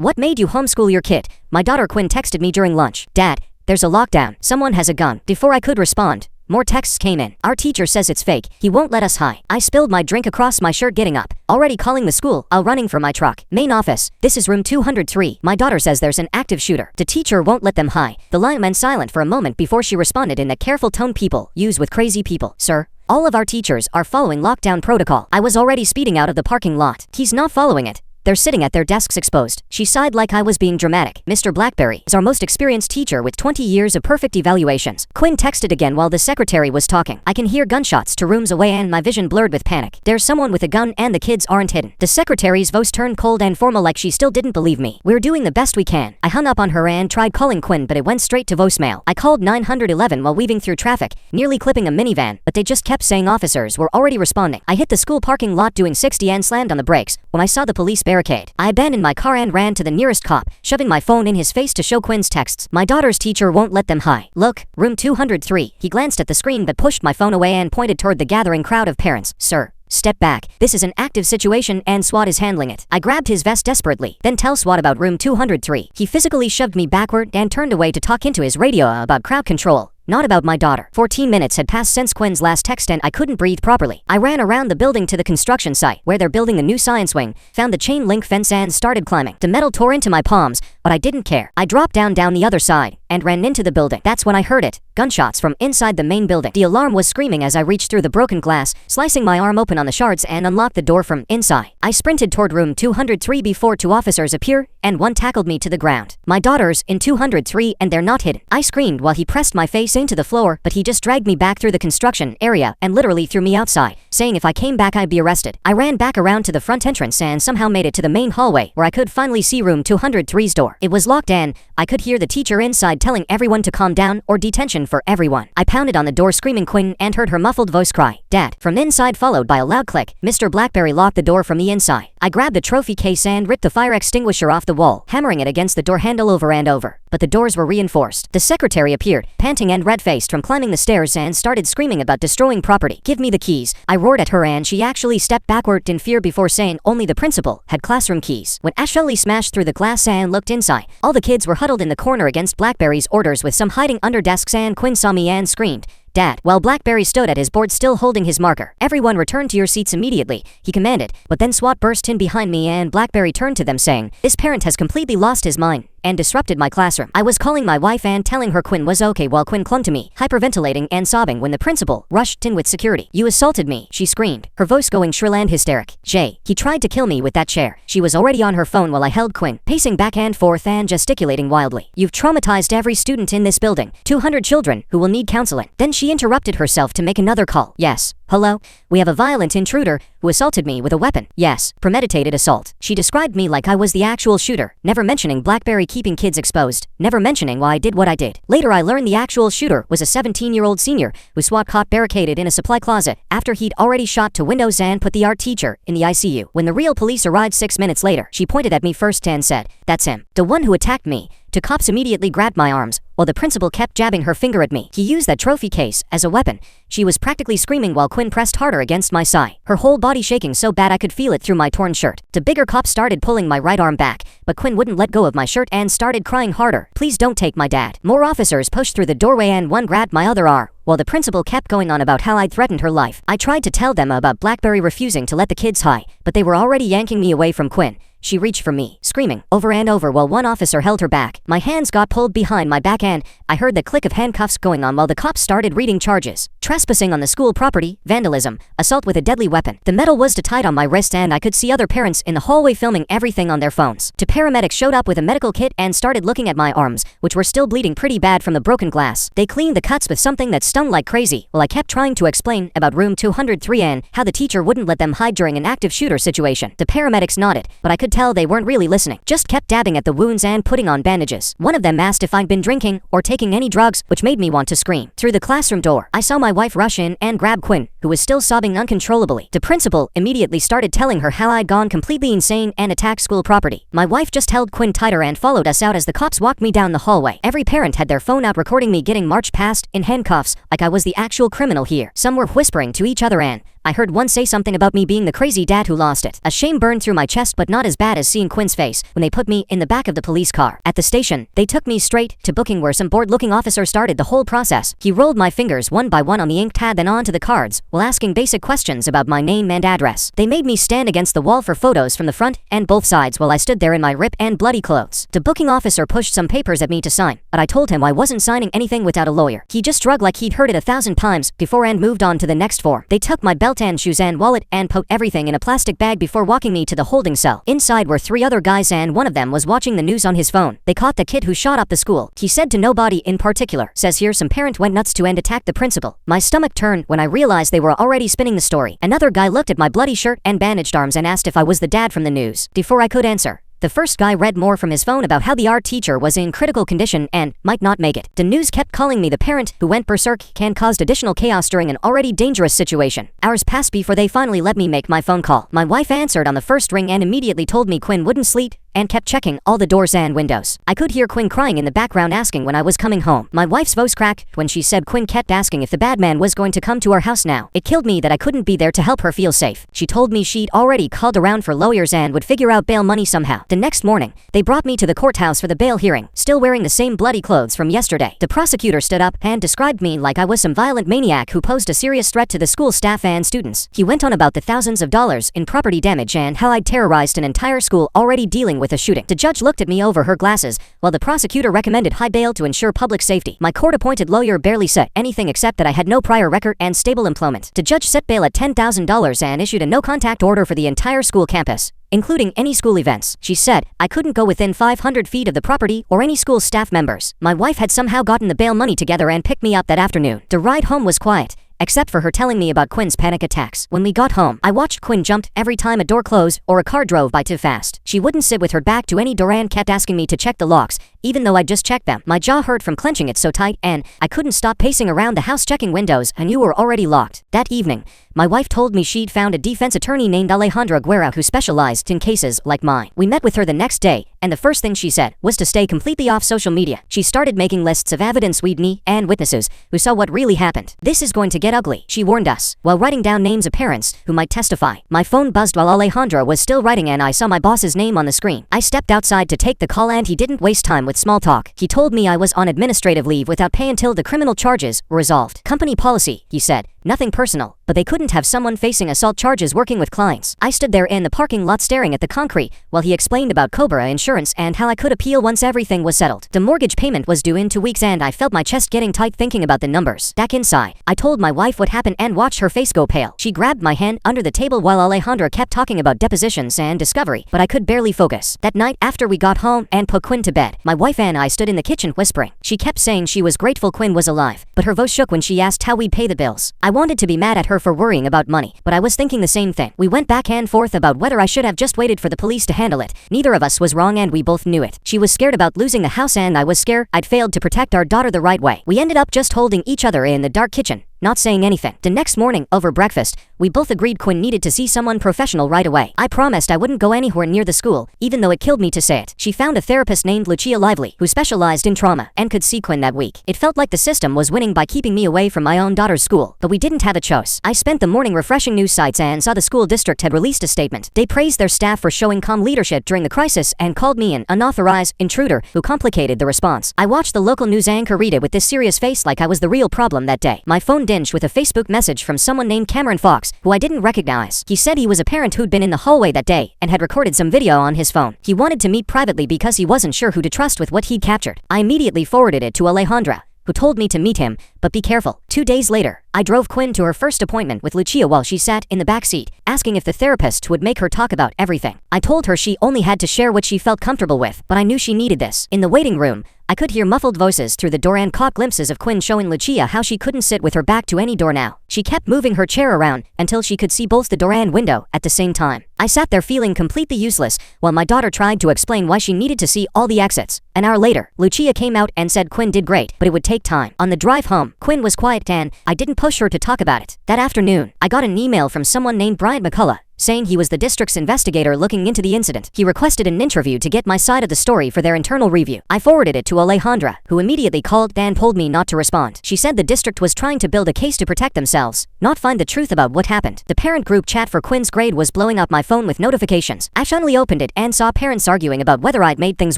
What made you homeschool your kid? My daughter Quinn texted me during lunch. Dad, there's a lockdown. Someone has a gun. Before I could respond, more texts came in. Our teacher says it's fake. He won't let us hide. I spilled my drink across my shirt getting up. Already calling the school. I'll running for my truck. Main office. This is room 203. My daughter says there's an active shooter. The teacher won't let them hide. The line went silent for a moment before she responded in the careful tone people use with crazy people. Sir, all of our teachers are following lockdown protocol. I was already speeding out of the parking lot. He's not following it. They're sitting at their desks exposed. She sighed like I was being dramatic. Mr. Blackberry is our most experienced teacher with 20 years of perfect evaluations. Quinn texted again while the secretary was talking. I can hear gunshots 2 rooms away and my vision blurred with panic. There's someone with a gun and the kids aren't hidden. The secretary's voice turned cold and formal like she still didn't believe me. We're doing the best we can. I hung up on her and tried calling Quinn, but it went straight to voicemail. I called 911 while weaving through traffic, nearly clipping a minivan, but they just kept saying officers were already responding. I hit the school parking lot doing 60 and slammed on the brakes when I saw the police barricade. I abandoned my car and ran to the nearest cop, shoving my phone in his face to show Quinn's texts. My daughter's teacher won't let them hide. Look, room 203. He glanced at the screen but pushed my phone away and pointed toward the gathering crowd of parents. Sir, step back. This is an active situation and SWAT is handling it. I grabbed his vest desperately. Then tell SWAT about room 203. He physically shoved me backward and turned away to talk into his radio about crowd control. Not about my daughter. 14 minutes had passed since Quinn's last text and I couldn't breathe properly. I ran around the building to the construction site where they're building the new science wing, found the chain link fence and started climbing. The metal tore into my palms, but I didn't care. I dropped down the other side and ran into the building. That's when I heard it. Gunshots from inside the main building. The alarm was screaming as I reached through the broken glass, slicing my arm open on the shards and unlocked the door from inside. I sprinted toward room 203 before 2 officers appeared and one tackled me to the ground. My daughter's in 203 and they're not hidden. I screamed while he pressed my face into the floor, but he just dragged me back through the construction area and literally threw me outside, saying if I came back I'd be arrested. I ran back around to the front entrance and somehow made it to the main hallway where I could finally see room 203's door. It was locked and I could hear the teacher inside telling everyone to calm down or detention for everyone. I pounded on the door screaming Quinn and heard her muffled voice cry, Dad, from inside, followed by a loud click. Mr. Blackberry locked the door from the inside. I grabbed the trophy case and ripped the fire extinguisher off the wall, hammering it against the door handle over and over. But the doors were reinforced. The secretary appeared, panting and red-faced from climbing the stairs and started screaming about destroying property. Give me the keys. I roared at her and she actually stepped backward in fear before saying only the principal had classroom keys. When Ashley smashed through the glass and looked inside, all the kids were huddled in the corner against Blackberry's orders with some hiding under desks and Quinn saw me and screamed, Dad, while Blackberry stood at his board still holding his marker. Everyone returned to your seats immediately, he commanded, but then SWAT burst in behind me and Blackberry turned to them saying, this parent has completely lost his mind and disrupted my classroom. I was calling my wife and telling her Quinn was okay while Quinn clung to me, hyperventilating and sobbing when the principal rushed in with security. You assaulted me, she screamed, her voice going shrill and hysteric. Jay, he tried to kill me with that chair. She was already on her phone while I held Quinn, pacing back and forth and gesticulating wildly. You've traumatized every student in this building, 200 children who will need counseling. Then she interrupted herself to make another call. Yes. Hello? We have a violent intruder who assaulted me with a weapon. Yes, premeditated assault. She described me like I was the actual shooter, never mentioning Blackberry keeping kids exposed, never mentioning why I did what I did. Later I learned the actual shooter was a 17-year-old senior who SWAT caught barricaded in a supply closet after he'd already shot to windows and put the art teacher in the ICU. When the real police arrived 6 minutes later, she pointed at me first and said, that's him. The one who attacked me. 2 cops immediately grabbed my arms, while the principal kept jabbing her finger at me. He used that trophy case as a weapon. She was practically screaming while Quinn pressed harder against my side, her whole body shaking so bad I could feel it through my torn shirt. The bigger cop started pulling my right arm back, but Quinn wouldn't let go of my shirt and started crying harder. Please don't take my dad. More officers pushed through the doorway and one grabbed my other arm, while the principal kept going on about how I'd threatened her life. I tried to tell them about Blackberry refusing to let the kids hide, but they were already yanking me away from Quinn. She reached for me, screaming over and over while one officer held her back. My hands got pulled behind my back and I heard the click of handcuffs going on while the cops started reading charges. Trespassing on the school property, vandalism, assault with a deadly weapon. The metal was tied on my wrist and I could see other parents in the hallway filming everything on their phones. 2 paramedics showed up with a medical kit and started looking at my arms, which were still bleeding pretty bad from the broken glass. They cleaned the cuts with something that stung like crazy while I kept trying to explain about room 203 and how the teacher wouldn't let them hide during an active shooter situation. The paramedics nodded, but I could tell they weren't really listening, just kept dabbing at the wounds and putting on bandages. One of them asked if I'd been drinking or taking any drugs, which made me want to scream. Through the classroom door, I saw my wife rush in and grab Quinn, who was still sobbing uncontrollably. The principal immediately started telling her how I'd gone completely insane and attacked school property. My wife just held Quinn tighter and followed us out as the cops walked me down the hallway. Every parent had their phone out recording me getting marched past in handcuffs like I was the actual criminal here. Some were whispering to each other and I heard one say something about me being the crazy dad who lost it. A shame burned through my chest, but not as bad as seeing Quinn's face when they put me in the back of the police car. At the station, they took me straight to booking where some bored-looking officer started the whole process. He rolled my fingers one by one on the ink pad then onto the cards while asking basic questions about my name and address. They made me stand against the wall for photos from the front and both sides while I stood there in my rip and bloody clothes. The booking officer pushed some papers at me to sign, but I told him I wasn't signing anything without a lawyer. He just shrugged like he'd heard it 1,000 times before and moved on to the next four. They took my belt and shoes and wallet and put everything in a plastic bag before walking me to the holding cell. Inside were 3 other guys and one of them was watching the news on his phone. They caught the kid who shot up the school. He said to nobody in particular. Says here some parent went nuts to and attacked the principal. My stomach turned when I realized they were already spinning the story. Another guy looked at my bloody shirt and bandaged arms and asked if I was the dad from the news. Before I could answer, the first guy read more from his phone about how the art teacher was in critical condition and might not make it. The news kept calling me the parent who went berserk and caused additional chaos during an already dangerous situation. Hours passed before they finally let me make my phone call. My wife answered on the first ring and immediately told me Quinn wouldn't sleep and kept checking all the doors and windows. I could hear Quinn crying in the background asking when I was coming home. My wife's voice cracked when she said Quinn kept asking if the bad man was going to come to our house now. It killed me that I couldn't be there to help her feel safe. She told me she'd already called around for lawyers and would figure out bail money somehow. The next morning, they brought me to the courthouse for the bail hearing, still wearing the same bloody clothes from yesterday. The prosecutor stood up and described me like I was some violent maniac who posed a serious threat to the school staff and students. He went on about the thousands of dollars in property damage and how I'd terrorized an entire school already dealing with a shooting. The judge looked at me over her glasses, while the prosecutor recommended high bail to ensure public safety. My court-appointed lawyer barely said anything except that I had no prior record and stable employment. The judge set bail at $10,000 and issued a no-contact order for the entire school campus, including any school events. She said I couldn't go within 500 feet of the property or any school staff members. My wife had somehow gotten the bail money together and picked me up that afternoon. The ride home was quiet, except for her telling me about Quinn's panic attacks. When we got home, I watched Quinn jump every time a door closed or a car drove by too fast. She wouldn't sit with her back to any door and kept asking me to check the locks, even though I just checked them. My jaw hurt from clenching it so tight, and I couldn't stop pacing around the house checking windows I knew were already locked. That evening, my wife told me she'd found a defense attorney named Alejandra Guerra who specialized in cases like mine. We met with her the next day, and the first thing she said was to stay completely off social media. She started making lists of evidence we'd need and witnesses who saw what really happened. This is going to get ugly, she warned us, while writing down names of parents who might testify. My phone buzzed while Alejandra was still writing and I saw my boss's name on the screen. I stepped outside to take the call and he didn't waste time with small talk. He told me I was on administrative leave without pay until the criminal charges were resolved. Company policy, he said. Nothing personal, but they couldn't have someone facing assault charges working with clients. I stood there in the parking lot staring at the concrete while he explained about Cobra insurance and how I could appeal once everything was settled. The mortgage payment was due in 2 weeks and I felt my chest getting tight thinking about the numbers. Back inside, I told my wife what happened and watched her face go pale. She grabbed my hand under the table while Alejandra kept talking about depositions and discovery, but I could barely focus. That night, after we got home and put Quinn to bed, my wife and I stood in the kitchen whispering. She kept saying she was grateful Quinn was alive, but her voice shook when she asked how we'd pay the bills. I wanted to be mad at her for worrying about money, but I was thinking the same thing. We went back and forth about whether I should have just waited for the police to handle it. Neither of us was wrong and we both knew it. She was scared about losing the house and I was scared I'd failed to protect our daughter the right way. We ended up just holding each other in the dark kitchen, not saying anything. The next morning, over breakfast, we both agreed Quinn needed to see someone professional right away. I promised I wouldn't go anywhere near the school, even though it killed me to say it. She found a therapist named Lucia Lively, who specialized in trauma, and could see Quinn that week. It felt like the system was winning by keeping me away from my own daughter's school, but we didn't have a choice. I spent the morning refreshing news sites and saw the school district had released a statement. They praised their staff for showing calm leadership during the crisis and called me an unauthorized intruder who complicated the response. I watched the local news anchor read it with this serious face like I was the real problem that day. My phone dinged with a Facebook message from someone named Cameron Fox, who I didn't recognize. He said he was a parent who'd been in the hallway that day and had recorded some video on his phone. He wanted to meet privately because he wasn't sure who to trust with what he'd captured. I immediately forwarded it to Alejandra, who told me to meet him, but be careful. 2 days later, I drove Quinn to her first appointment with Lucia while she sat in the back seat, asking if the therapist would make her talk about everything. I told her she only had to share what she felt comfortable with, but I knew she needed this. In the waiting room, I could hear muffled voices through the door and caught glimpses of Quinn showing Lucia how she couldn't sit with her back to any door now. She kept moving her chair around until she could see both the door and window at the same time. I sat there feeling completely useless while my daughter tried to explain why she needed to see all the exits. An hour later, Lucia came out and said Quinn did great, but it would take time. On the drive home, Quinn was quiet and I didn't push her to talk about it. That afternoon, I got an email from someone named Brian McCullough saying he was the district's investigator looking into the incident. He requested an interview to get my side of the story for their internal review. I forwarded it to Alejandra, who immediately called and told me not to respond. She said the district was trying to build a case to protect themselves, not find the truth about what happened. The parent group chat for Quinn's grade was blowing up my phone with notifications. I suddenly opened it and saw parents arguing about whether I'd made things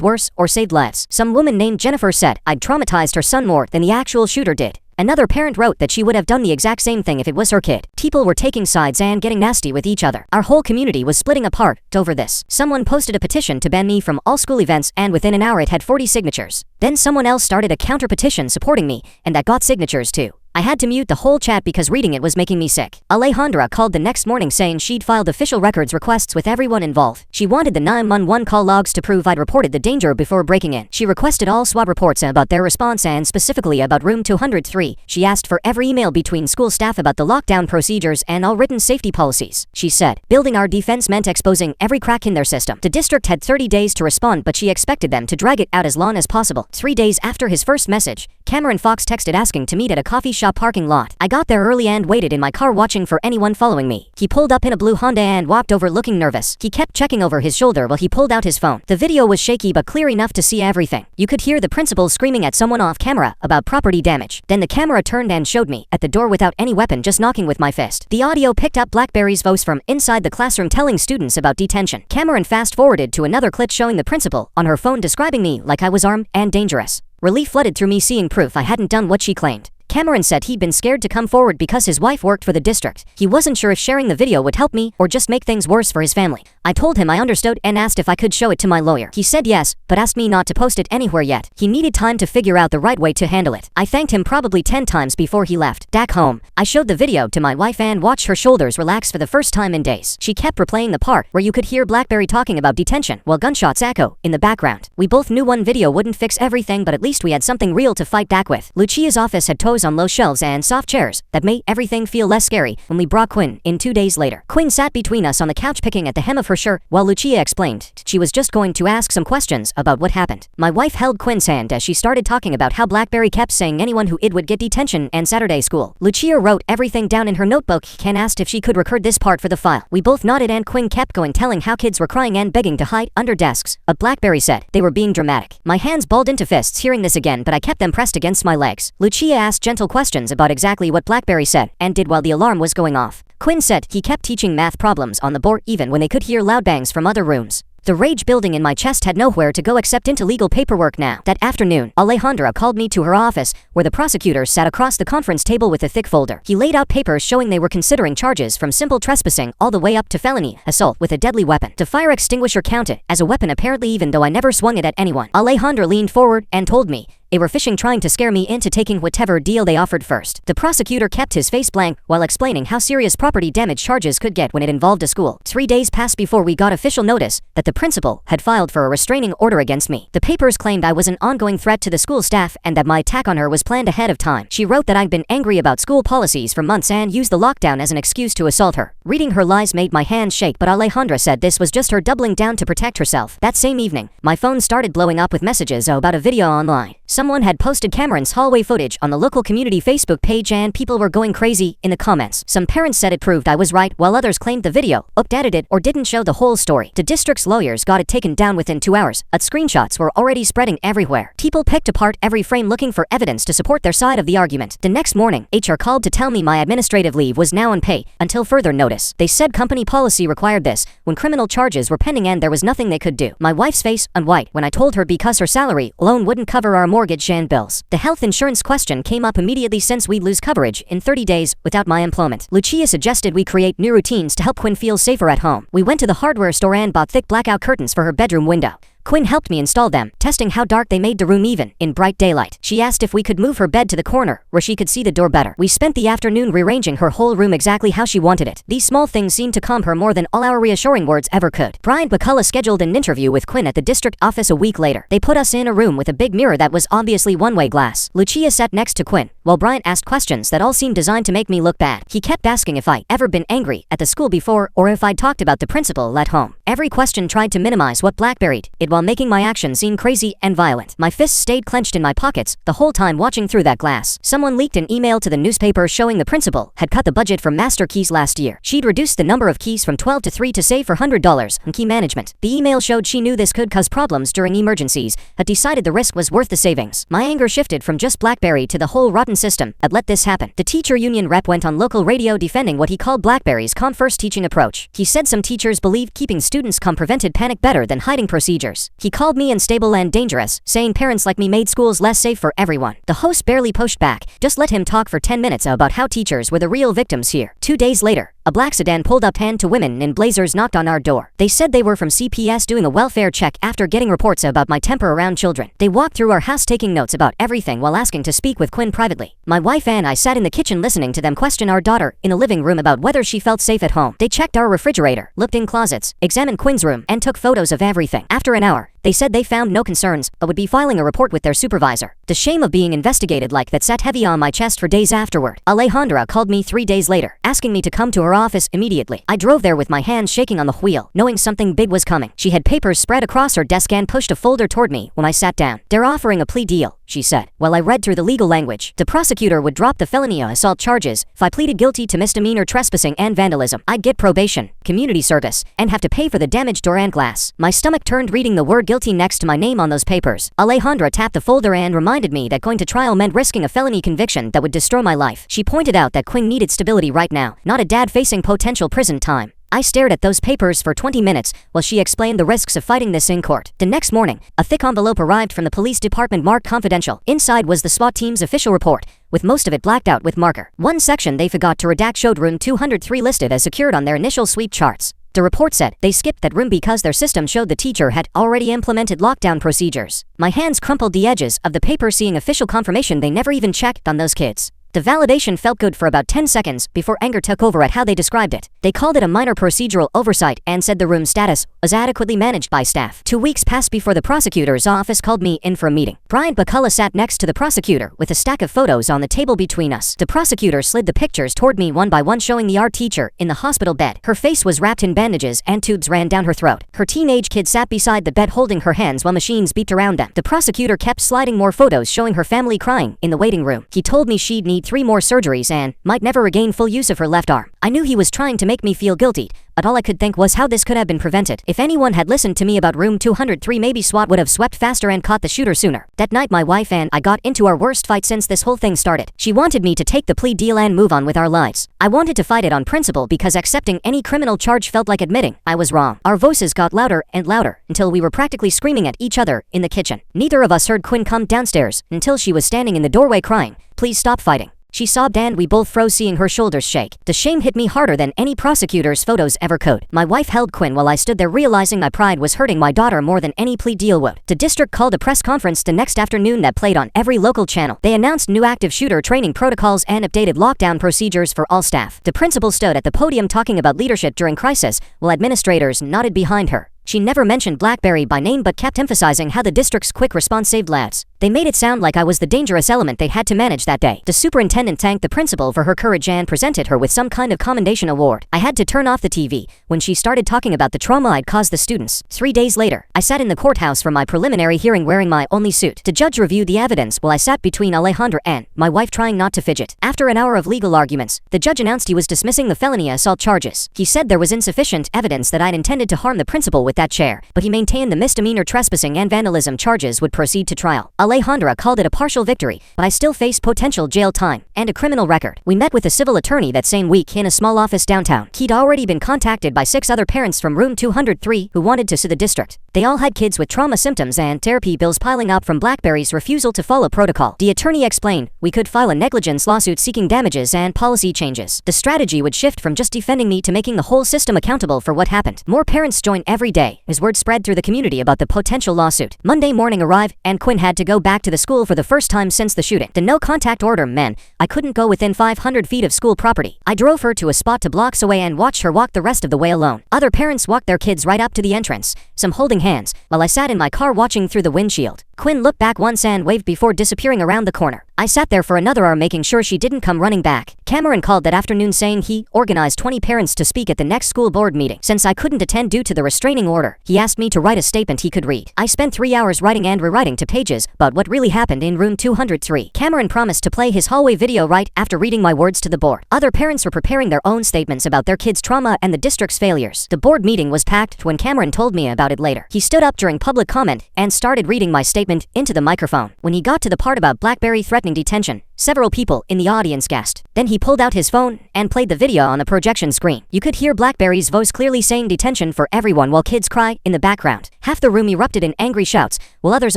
worse or saved lives. Some woman named Jennifer said I'd traumatized her son more than the actual shooter did. Another parent wrote that she would have done the exact same thing if it was her kid. People were taking sides and getting nasty with each other. Our whole community was splitting apart over this. Someone posted a petition to ban me from all school events, and within an hour it had 40 signatures. Then someone else started a counter petition supporting me, and that got signatures too. I had to mute the whole chat because reading it was making me sick. Alejandra called the next morning saying she'd filed official records requests with everyone involved. She wanted the 911 call logs to prove I'd reported the danger before breaking in. She requested all SWAT reports about their response and specifically about room 203. She asked for every email between school staff about the lockdown procedures and all written safety policies. She said, building our defense meant exposing every crack in their system. The district had 30 days to respond, but she expected them to drag it out as long as possible. 3 days after his first message, Cameron Fox texted asking to meet at a coffee shop parking lot. I got there early and waited in my car watching for anyone following me. He pulled up in a blue Honda and walked over looking nervous. He kept checking over his shoulder while he pulled out his phone. The video was shaky but clear enough to see everything. You could hear the principal screaming at someone off camera about property damage. Then the camera turned and showed me at the door without any weapon, just knocking with my fist. The audio picked up Blackberry's voice from inside the classroom telling students about detention. Cameron fast-forwarded to another clip showing the principal on her phone describing me like I was armed and dangerous. Relief flooded through me seeing proof I hadn't done what she claimed. Cameron said he'd been scared to come forward because his wife worked for the district. He wasn't sure if sharing the video would help me or just make things worse for his family. I told him I understood and asked if I could show it to my lawyer. He said yes, but asked me not to post it anywhere yet. He needed time to figure out the right way to handle it. I thanked him probably 10 times before he left. Back home, I showed the video to my wife and watched her shoulders relax for the first time in days. She kept replaying the part where you could hear Blackberry talking about detention while gunshots echo in the background. We both knew one video wouldn't fix everything, but at least we had something real to fight back with. Lucia's office had toes on low shelves and soft chairs that made everything feel less scary when we brought Quinn in 2 days later. Quinn sat between us on the couch picking at the hem of her shirt while Lucia explained she was just going to ask some questions about what happened. My wife held Quinn's hand as she started talking about how Blackberry kept saying anyone who would get detention and Saturday school. Lucia wrote everything down in her notebook. Ken asked if she could record this part for the file. We both nodded and Quinn kept going, telling how kids were crying and begging to hide under desks, but Blackberry said they were being dramatic. My hands balled into fists hearing this again, but I kept them pressed against my legs. Lucia asked gentle questions about exactly what Blackberry said and did while the alarm was going off. Quinn said he kept teaching math problems on the board even when they could hear loud bangs from other rooms. The rage building in my chest had nowhere to go except into legal paperwork now. That afternoon, Alejandra called me to her office, where the prosecutor sat across the conference table with a thick folder. He laid out papers showing they were considering charges from simple trespassing all the way up to felony assault with a deadly weapon. The fire extinguisher counted as a weapon apparently, even though I never swung it at anyone. Alejandra leaned forward and told me they were fishing, trying to scare me into taking whatever deal they offered first. The prosecutor kept his face blank while explaining how serious property damage charges could get when it involved a school. 3 days passed before we got official notice that the principal had filed for a restraining order against me. The papers claimed I was an ongoing threat to the school staff and that my attack on her was planned ahead of time. She wrote that I'd been angry about school policies for months and used the lockdown as an excuse to assault her. Reading her lies made my hands shake, but Alejandra said this was just her doubling down to protect herself. That same evening, my phone started blowing up with messages about a video online. Someone had posted Cameron's hallway footage on the local community Facebook page and people were going crazy in the comments. Some parents said it proved I was right, while others claimed the video updated it or didn't show the whole story. The district's lawyers got it taken down within 2 hours. Screenshots were already spreading everywhere. People picked apart every frame looking for evidence to support their side of the argument. The next morning, HR called to tell me my administrative leave was now on pay until further notice. They said company policy required this when criminal charges were pending and there was nothing they could do. My wife's face went white when I told her because her salary alone wouldn't cover our mortgage and bills. The health insurance question came up immediately since we'd lose coverage in 30 days without my employment. Lucia suggested we create new routines to help Quinn feel safer at home. We went to the hardware store and bought thick blackout curtains for her bedroom window. Quinn helped me install them, testing how dark they made the room even in bright daylight. She asked if we could move her bed to the corner, where she could see the door better. We spent the afternoon rearranging her whole room exactly how she wanted it. These small things seemed to calm her more than all our reassuring words ever could. Brian McCullough scheduled an interview with Quinn at the district office a week later. They put us in a room with a big mirror that was obviously one-way glass. Lucia sat next to Quinn, while Brian asked questions that all seemed designed to make me look bad. He kept asking if I'd ever been angry at the school before or if I'd talked about the principal at home. Every question tried to minimize what Blackberry it while making my actions seem crazy and violent. My fists stayed clenched in my pockets the whole time watching through that glass. Someone leaked an email to the newspaper showing the principal had cut the budget for master keys last year. She'd reduced the number of keys from 12 to 3 to save for $100 on key management. The email showed she knew this could cause problems during emergencies, but decided the risk was worth the savings. My anger shifted from just BlackBerry to the whole rotten system that let this happen. The teacher union rep went on local radio defending what he called BlackBerry's calm-first teaching approach. He said some teachers believed keeping students calm prevented panic better than hiding procedures. He called me unstable and dangerous, saying parents like me made schools less safe for everyone. The host barely pushed back, just let him talk for 10 minutes about how teachers were the real victims here. 2 days later, a black sedan pulled up and two women in blazers knocked on our door. They said they were from CPS doing a welfare check after getting reports about my temper around children. They walked through our house taking notes about everything while asking to speak with Quinn privately. My wife and I sat in the kitchen listening to them question our daughter in the living room about whether she felt safe at home. They checked our refrigerator, looked in closets, examined Quinn's room, and took photos of everything. After an hour, they said they found no concerns, but would be filing a report with their supervisor. The shame of being investigated like that sat heavy on my chest for days afterward. Alejandra called me 3 days later, asking me to come to her office immediately. I drove there with my hands shaking on the wheel, knowing something big was coming. She had papers spread across her desk and pushed a folder toward me when I sat down. "They're offering a plea deal," she said. While I read through the legal language, the prosecutor would drop the felony assault charges. If I pleaded guilty to misdemeanor trespassing and vandalism, I'd get probation, community service, and have to pay for the damaged door and glass. My stomach turned reading the word guilty next to my name on those papers. Alejandra tapped the folder and reminded me that going to trial meant risking a felony conviction that would destroy my life. She pointed out that Quinn needed stability right now, not a dad facing potential prison time. I stared at those papers for 20 minutes while she explained the risks of fighting this in court. The next morning, a thick envelope arrived from the police department marked confidential. Inside was the SWAT team's official report, with most of it blacked out with marker. One section they forgot to redact showed room 203 listed as secured on their initial sweep charts. The report said they skipped that room because their system showed the teacher had already implemented lockdown procedures. My hands crumpled the edges of the paper seeing official confirmation they never even checked on those kids. The validation felt good for about 10 seconds before anger took over at how they described it. They called it a minor procedural oversight and said the room status was adequately managed by staff. 2 weeks passed before the prosecutor's office called me in for a meeting. Brian Bacalla sat next to the prosecutor with a stack of photos on the table between us. The prosecutor slid the pictures toward me one by one, showing the art teacher in the hospital bed. Her face was wrapped in bandages and tubes ran down her throat. Her teenage kid sat beside the bed holding her hands while machines beeped around them. The prosecutor kept sliding more photos showing her family crying in the waiting room. He told me she'd need 3 more surgeries and might never regain full use of her left arm. I knew he was trying to make me feel guilty, but all I could think was how this could have been prevented. If anyone had listened to me about room 203, maybe SWAT would have swept faster and caught the shooter sooner. That night my wife and I got into our worst fight since this whole thing started. She wanted me to take the plea deal and move on with our lives. I wanted to fight it on principle because accepting any criminal charge felt like admitting I was wrong. Our voices got louder and louder until we were practically screaming at each other in the kitchen. Neither of us heard Quinn come downstairs until she was standing in the doorway crying, "Please stop fighting." She sobbed and we both froze, seeing her shoulders shake. The shame hit me harder than any prosecutor's photos ever could. My wife held Quinn while I stood there, realizing my pride was hurting my daughter more than any plea deal would. The district called a press conference the next afternoon that played on every local channel. They announced new active shooter training protocols and updated lockdown procedures for all staff. The principal stood at the podium talking about leadership during crisis, while administrators nodded behind her. She never mentioned BlackBerry by name but kept emphasizing how the district's quick response saved lives. They made it sound like I was the dangerous element they had to manage that day. The superintendent thanked the principal for her courage and presented her with some kind of commendation award. I had to turn off the TV when she started talking about the trauma I'd caused the students. 3 days later, I sat in the courthouse for my preliminary hearing wearing my only suit. The judge reviewed the evidence while I sat between Alejandra and my wife, trying not to fidget. After an hour of legal arguments, the judge announced he was dismissing the felony assault charges. He said there was insufficient evidence that I'd intended to harm the principal with that chair, but he maintained the misdemeanor trespassing and vandalism charges would proceed to trial. Alejandra called it a partial victory, but I still faced potential jail time and a criminal record. We met with a civil attorney that same week in a small office downtown. He'd already been contacted by 6 other parents from room 203 who wanted to sue the district. They all had kids with trauma symptoms and therapy bills piling up from BlackBerry's refusal to follow protocol. The attorney explained we could file a negligence lawsuit seeking damages and policy changes. The strategy would shift from just defending me to making the whole system accountable for what happened. More parents joined every day as word spread through the community about the potential lawsuit. Monday morning arrived and Quinn had to go back to the school for the first time since the shooting. The no contact order meant I couldn't go within 500 feet of school property. I drove her to a spot 2 blocks away and watched her walk the rest of the way alone. Other parents walked their kids right up to the entrance, some holding hands, while I sat in my car watching through the windshield. Quinn looked back once and waved before disappearing around the corner. I sat there for another hour making sure she didn't come running back. Cameron called that afternoon saying he organized 20 parents to speak at the next school board meeting. Since I couldn't attend due to the restraining order, he asked me to write a statement he could read. I spent 3 hours writing and rewriting to pages about what really happened in room 203. Cameron promised to play his hallway video right after reading my words to the board. Other parents were preparing their own statements about their kids' trauma and the district's failures. The board meeting was packed when Cameron told me about it later. He stood up during public comment and started reading my statement into the microphone. When he got to the part about BlackBerry threatening detention, several people in the audience gasped. Then he pulled out his phone and played the video on the projection screen. You could hear BlackBerry's voice clearly saying detention for everyone while kids cry in the background. Half the room erupted in angry shouts, while others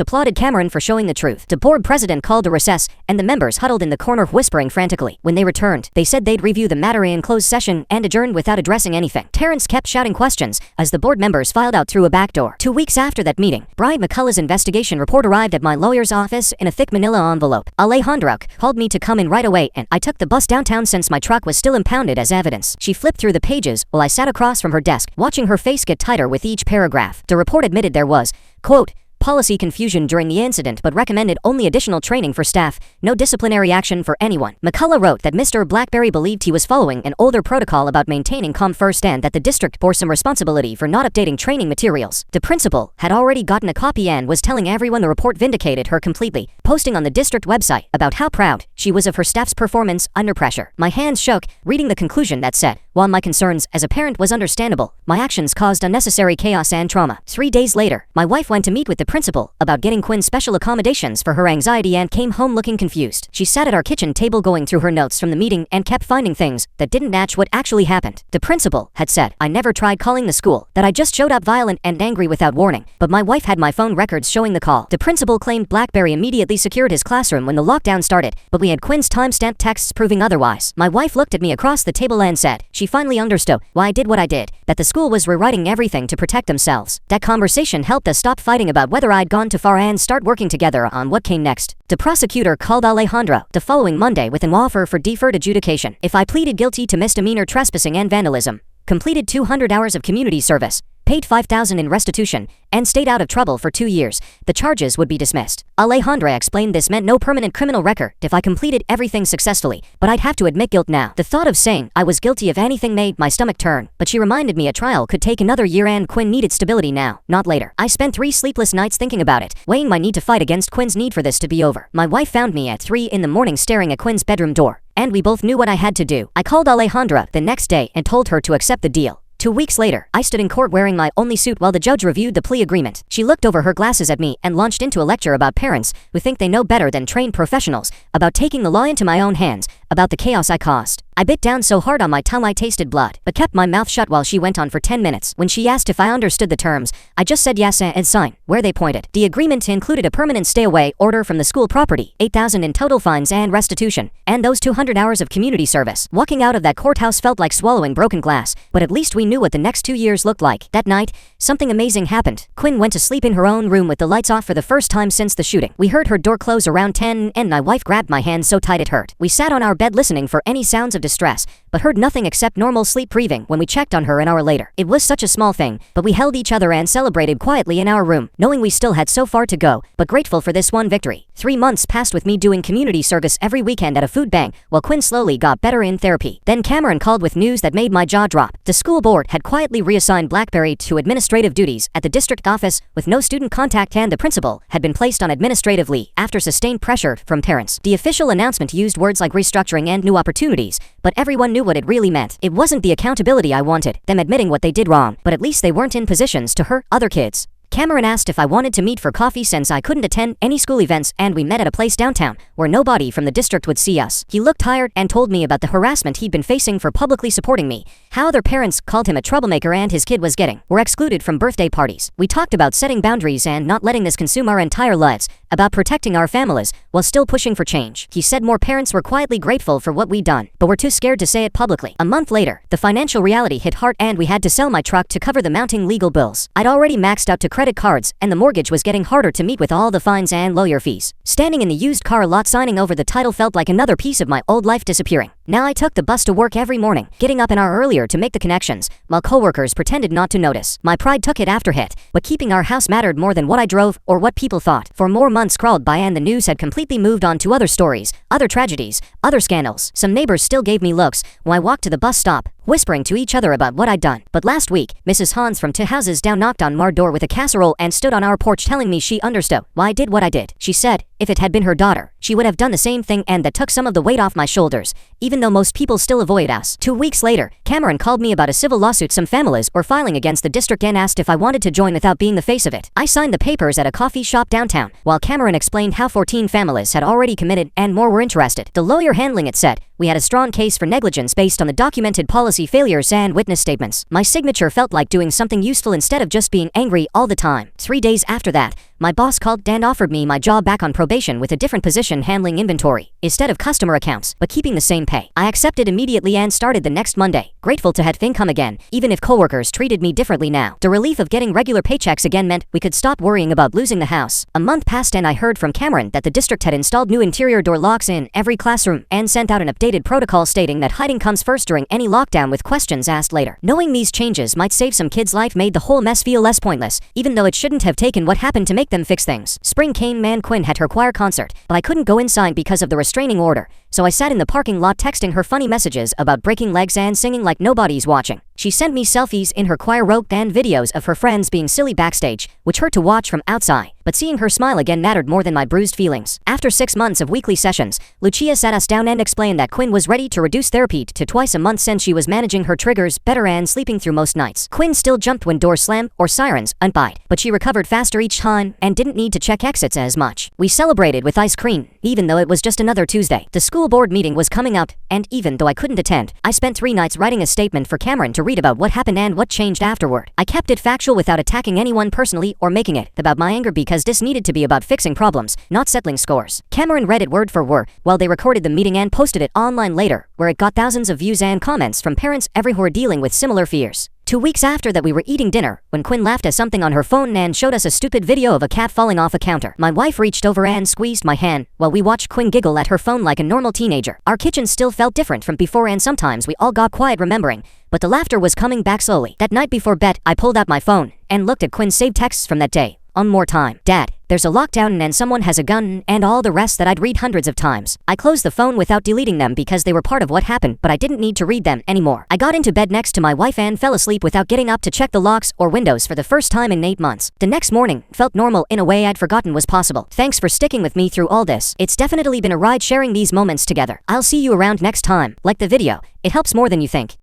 applauded Cameron for showing the truth. The board president called a recess, and the members huddled in the corner whispering frantically. When they returned, they said they'd review the matter in closed session and adjourn without addressing anything. Parents kept shouting questions as the board members filed out through a back door. 2 weeks after that meeting, Brian McCullough's investigation report arrived at my lawyer's office in a thick manila envelope. Alejandra called me to come in right away, and I took the bus downtown since my truck was still impounded as evidence. She flipped through the pages while I sat across from her desk, watching her face get tighter with each paragraph. The report admitted there was, quote, policy confusion during the incident but recommended only additional training for staff, no disciplinary action for anyone. McCullough wrote that Mr. BlackBerry believed he was following an older protocol about maintaining calm first and that the district bore some responsibility for not updating training materials. The principal had already gotten a copy and was telling everyone the report vindicated her completely, posting on the district website about how proud she was of her staff's performance under pressure. My hands shook, reading the conclusion that said, while my concerns as a parent was understandable, my actions caused unnecessary chaos and trauma. 3 days later, my wife went to meet with the principal about getting Quinn special accommodations for her anxiety and came home looking confused. She sat at our kitchen table going through her notes from the meeting and kept finding things that didn't match what actually happened. The principal had said I never tried calling the school, that I just showed up violent and angry without warning, but my wife had my phone records showing the call. The principal claimed BlackBerry immediately secured his classroom when the lockdown started, but we had Quinn's timestamped texts proving otherwise. My wife looked at me across the table and said she finally understood why I did what I did, that the school was rewriting everything to protect themselves. That conversation helped us stop fighting about whether I'd gone too far and start working together on what came next. The prosecutor called Alejandra the following Monday with an offer for deferred adjudication. If I pleaded guilty to misdemeanor trespassing and vandalism, completed 200 hours of community service, paid $5,000 in restitution, and stayed out of trouble for 2 years, the charges would be dismissed. Alejandra explained this meant no permanent criminal record if I completed everything successfully, but I'd have to admit guilt now. The thought of saying I was guilty of anything made my stomach turn, but she reminded me a trial could take another year and Quinn needed stability now, not later. I spent 3 sleepless nights thinking about it, weighing my need to fight against Quinn's need for this to be over. My wife found me at 3 in the morning staring at Quinn's bedroom door, and we both knew what I had to do. I called Alejandra the next day and told her to accept the deal. 2 weeks later, I stood in court wearing my only suit while the judge reviewed the plea agreement. She looked over her glasses at me and launched into a lecture about parents who think they know better than trained professionals, about taking the law into my own hands, about the chaos I caused. I bit down so hard on my tongue I tasted blood, but kept my mouth shut while she went on for 10 minutes. When she asked if I understood the terms, I just said yes and sign, where they pointed. The agreement included a permanent stay-away order from the school property, $8,000 in total fines and restitution, and those 200 hours of community service. Walking out of that courthouse felt like swallowing broken glass, but at least we knew what the next 2 years looked like. That night, something amazing happened. Quinn went to sleep in her own room with the lights off for the first time since the shooting. We heard her door close around 10 and my wife grabbed my hand so tight it hurt. We sat on our bed listening for any sounds of distress, but heard nothing except normal sleep breathing when we checked on her an hour later. It was such a small thing, but we held each other and celebrated quietly in our room, knowing we still had so far to go, but grateful for this one victory. 3 months passed with me doing community service every weekend at a food bank, while Quinn slowly got better in therapy. Then Cameron called with news that made my jaw drop. The school board had quietly reassigned BlackBerry to administrative duties at the district office with no student contact, and the principal had been placed on administrative leave after sustained pressure from parents. The official announcement used words like restructuring and new opportunities, but everyone knew what it really meant. It wasn't the accountability I wanted, them admitting what they did wrong, but at least they weren't in positions to hurt other kids. Cameron asked if I wanted to meet for coffee since I couldn't attend any school events, and we met at a place downtown where nobody from the district would see us. He looked tired and told me about the harassment he'd been facing for publicly supporting me, how their parents called him a troublemaker and his kid was getting were excluded from birthday parties. We talked about setting boundaries and not letting this consume our entire lives, about protecting our families while still pushing for change. He said more parents were quietly grateful for what we'd done, but were too scared to say it publicly. A month later, the financial reality hit hard and we had to sell my truck to cover the mounting legal bills. I'd already maxed out to credit cards, and the mortgage was getting harder to meet with all the fines and lawyer fees. Standing in the used car lot signing over the title felt like another piece of my old life disappearing. Now I took the bus to work every morning, getting up an hour earlier to make the connections, while coworkers pretended not to notice. My pride took it after hit, but keeping our house mattered more than what I drove or what people thought. For more months crawled by and the news had completely moved on to other stories, other tragedies, other scandals. Some neighbors still gave me looks when I walked to the bus stop, whispering to each other about what I'd done. But last week, Mrs. Hans from 2 houses down knocked on our door with a casserole and stood on our porch telling me she understood why I did what I did. She said, if it had been her daughter, she would have done the same thing, and that took some of the weight off my shoulders, even though most people still avoid us. 2 weeks later, Cameron called me about a civil lawsuit some families were filing against the district and asked if I wanted to join without being the face of it. I signed the papers at a coffee shop downtown, while Cameron explained how 14 families had already committed and more were interested. The lawyer handling it said, we had a strong case for negligence based on the documented policy failures and witness statements. My signature felt like doing something useful instead of just being angry all the time. 3 days after that, my boss called and offered me my job back on probation with a different position handling inventory, instead of customer accounts, but keeping the same pay. I accepted immediately and started the next Monday, grateful to have income again, even if coworkers treated me differently now. The relief of getting regular paychecks again meant we could stop worrying about losing the house. A month passed and I heard from Cameron that the district had installed new interior door locks in every classroom and sent out an updated protocol stating that hiding comes first during any lockdown with questions asked later. Knowing these changes might save some kids' life made the whole mess feel less pointless, even though it shouldn't have taken what happened to make them fix things. Spring came and Quinn had her choir concert, but I couldn't go inside because of the restraining order, so I sat in the parking lot texting her funny messages about breaking legs and singing like nobody's watching. She sent me selfies in her choir robe and videos of her friends being silly backstage, which hurt to watch from outside, but seeing her smile again mattered more than my bruised feelings. After 6 months of weekly sessions, Lucia sat us down and explained that Quinn was ready to reduce therapy to twice a month since she was managing her triggers better and sleeping through most nights. Quinn still jumped when doors slammed or sirens unpied, but she recovered faster each time and didn't need to check exits as much. We celebrated with ice cream, even though it was just another Tuesday. The school board meeting was coming up, and even though I couldn't attend, I spent 3 nights writing a statement for Cameron to read about what happened and what changed afterward. I kept it factual without attacking anyone personally or making it about my anger because this needed to be about fixing problems, not settling scores. Cameron read it word for word while they recorded the meeting and posted it online later, where it got thousands of views and comments from parents everywhere dealing with similar fears. 2 weeks after that we were eating dinner, when Quinn laughed at something on her phone and showed us a stupid video of a cat falling off a counter. My wife reached over and squeezed my hand, while we watched Quinn giggle at her phone like a normal teenager. Our kitchen still felt different from before and sometimes we all got quiet remembering, but the laughter was coming back slowly. That night before bed, I pulled out my phone and looked at Quinn's saved texts from that day. One more time. Dad, there's a lockdown and someone has a gun and all the rest that I'd read hundreds of times. I closed the phone without deleting them because they were part of what happened, but I didn't need to read them anymore. I got into bed next to my wife and fell asleep without getting up to check the locks or windows for the first time in 8 months. The next morning felt normal in a way I'd forgotten was possible. Thanks for sticking with me through all this. It's definitely been a ride sharing these moments together. I'll see you around next time. Like the video, it helps more than you think.